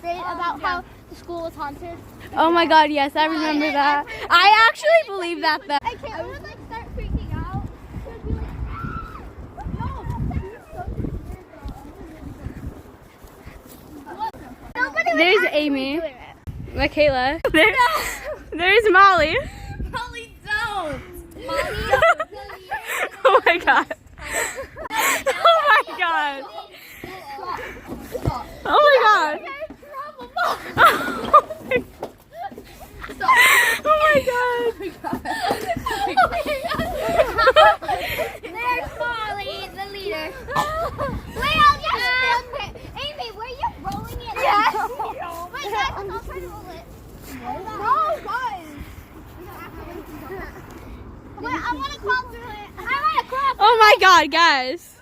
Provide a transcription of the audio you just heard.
grade about how the school was haunted? Oh my God, yes, I remember that. I actually believe that. Okay, I would like start freaking out. She would be like, no. Nobody would There's actually Amy. do it. Michaela. There's Molly. Molly, don't. Molly, Oh my God. Oh my God. Oh my God. Oh my God. There's Molly, the leader. Wait, I'll just Amy, were you rolling it? Yes. Wait, guys, I'll try to roll it. No, guys. Wait, I want to crawl through it. I want to crawl. Oh my God, guys.